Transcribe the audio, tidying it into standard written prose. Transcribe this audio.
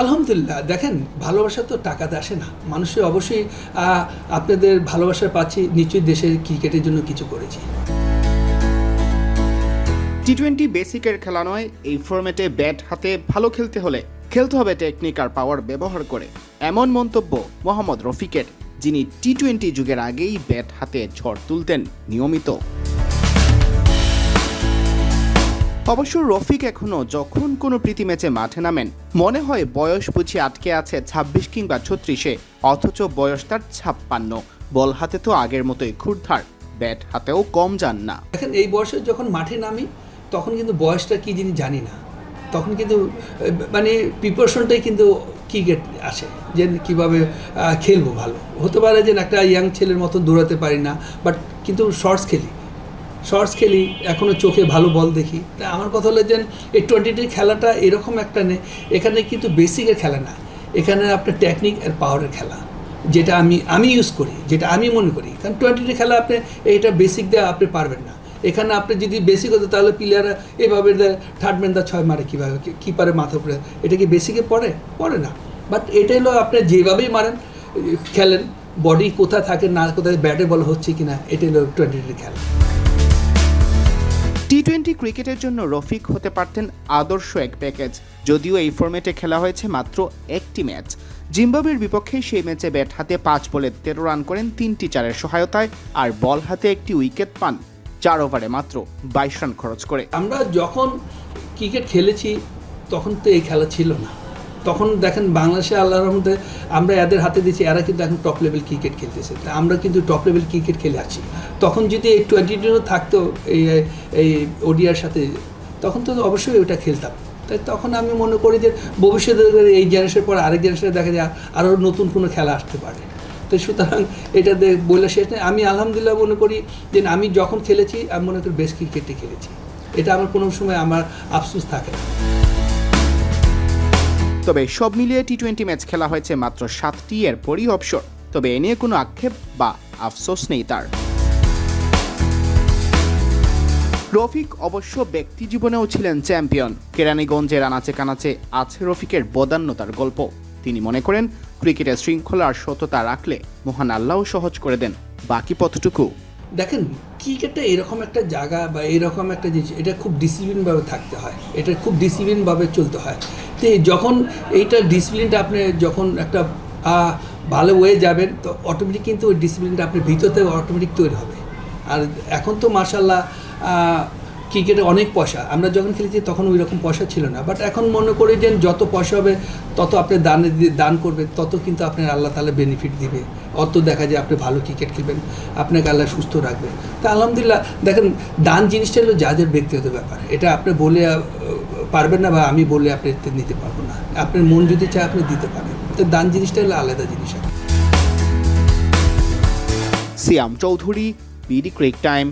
আলহামদুলিল্লাহ, দেখেন ভালোবাসা তো টাকাতে আসে না। মানুষের অবশ্যই আপনাদের ভালোবাসা পাচ্ছি, নিশ্চয়ই দেশের ক্রিকেটের জন্য কিছু করেছি। টি-20 বেসিকের খেলা নয়, এই ফরম্যাটে ব্যাট হাতে ভালো খেলতে হলে খেলতে হবে টেকনিক আর পাওয়ার ব্যবহার করে, এমন মন্তব্য মোহাম্মদ রফিকের, যিনি টি-20 যুগের আগেই ব্যাট হাতে ঝড় তুলতেন নিয়মিত। অবশ্য রফিক এখনও যখন কোনো প্রীতি ম্যাচে মাঠে নামেন মনে হয় বয়স বুঝি আটকে আছে ২৬ কিংবা ৩৬-এ, অথচ বয়স তার ৫৬। বল হাতে তো আগের মতোই ক্ষুরধার, ব্যাট হাতেও কম যান না। দেখেন এই বয়সে যখন মাঠে নামি তখন কিন্তু বয়সটা কী জিনিস জানি না, তখন কিন্তু মানে প্রিপারেশনটাই কিন্তু ক্রিকেট আসে যে কীভাবে খেলবো। ভালো হতে পারে যে একটা ইয়াং ছেলের মতো দৌড়াতে পারি না, বাট কিন্তু শর্টস খেলি এখনও চোখে ভালো বল দেখি। তা আমার কথা হলো যে এই টি-20 খেলাটা এরকম একটা নেই, এখানে কিন্তু বেসিকের খেলা না, এখানে আপনার টেকনিক আর পাওয়ারের খেলা, যেটা আমি ইউজ করি, যেটা আমি মনে করি। কারণ টি-20 খেলা আপনি এইটা বেসিক দেওয়া আপনি পারবেন না। এখানে আপনি যদি বেসিক হতো তাহলে প্লেয়াররা এভাবে থার্ড ম্যান দা 6 মারে কীভাবে, কিপারের মাথার উপরে, এটা কি বেসিকে পড়ে না। বাট এটাই হলো আপনি যেভাবেই মারেন খেলেন, বডি কোথায় থাকে না কোথায় ব্যাটে বল হচ্ছে কিনা, এটাই হলো টি-20 খেলা। টি-20 ক্রিকেটের জন্য রফিক হতে পারতেন আদর্শ এক প্যাকেজ, যদিও এই ফরম্যাটে খেলা হয়েছে মাত্র একটি ম্যাচ। জিম্বাবুয়ের বিপক্ষে সেই ম্যাচে ব্যাট হাতে 5 বলে 13 রান করেন 3টি চারের সহায়তায়, আর বল হাতে একটি উইকেট পান 4 ওভারে মাত্র 22 রান খরচ করে। আমরা যখন ক্রিকেট খেলেছি তখন তো এই খেলা ছিল না। তখন দেখেন বাংলাদেশে আল্লাহর রহমতে আমরা এদের হাতে দিয়েছি, এরা কিন্তু এখন টপ লেভেল ক্রিকেট খেলতেছে, তা আমরা কিন্তু টপ লেভেল ক্রিকেট খেলে আছি। তখন যদি এই টি-20 থাকতো এই ওডিআর সাথে, তখন তো অবশ্যই ওটা খেলতাম। তাই তখন আমি মনে করি যে ভবিষ্যতে এই জেনারেশনের পর আরেক জেনারেশনে দেখা যায় আরও নতুন কোনো খেলা আসতে পারে। তো সুতরাং এটা বলে শেষ নেই। আমি আলহামদুলিল্লাহ মনে করি যে আমি যখন খেলেছি আমি মনে করি বেস্ট ক্রিকেটে খেলেছি, এটা আমার কোনো সময় আমার আফসোস থাকে না। তবে সব মিলিয়ে টি-20 ম্যাচ খেলা হয়েছে মাত্র 7টি, এর পরই অবসর। তবে এ নিয়ে কোনো আক্ষেপ বা আফসোস নেই তার। রফিক অবশ্য ব্যক্তি জীবনেও ছিলেন চ্যাম্পিয়ন। কেরানীগঞ্জের আনাচে কানাচে আছে রফিকের বদান্যতার গল্প। তিনি মনে করেন ক্রিকেটের শৃঙ্খলা আর সততা রাখলে মহান আল্লাহও সহজ করে দেন বাকি পথটুকু। দেখেন ক্রিকেটটা এরকম একটা জায়গা বা এরকম একটা জিনিস, এটা খুব ডিসিপ্লিনভাবে থাকতে হয়, এটা খুব ডিসিপ্লিনভাবে চলতে হয়। তো যখন এইটা ডিসিপ্লিনটা আপনি যখন একটা ভালো ওয়ে যাবেন, তো অটোমেটিক কিন্তু ওই ডিসিপ্লিনটা আপনার ভিতরতে অটোমেটিক তৈরি হবে। আর এখন তো মাশাআল্লাহ ক্রিকেটে অনেক পয়সা, আমরা যখন খেলেছি তখন ওই রকম পয়সা ছিল না, বাট এখন মনে করি যে যত পয়সা হবে তত আপনি দান করবেন, তত কিন্তু আপনার আল্লাহ তাআলা বেনিফিট দিবে। অত দেখা যায় আপনি ভালো ক্রিকেট খেলবেন, আপনাকে আল্লাহ সুস্থ রাখবে। তা আলহামদুলিল্লাহ, দেখেন দান জিনিসটা হলো যাদের ব্যক্তিগত ব্যাপার, এটা আপনি বলে পারবেন না বা আমি বলে আপনি নিতে পারবো না। আপনার মন যদি চায় আপনি দিতে পারেন, তো দান জিনিসটা হলো আলাদা জিনিস। সিয়াম চৌধুরী, বিডি ক্রিক টাইম।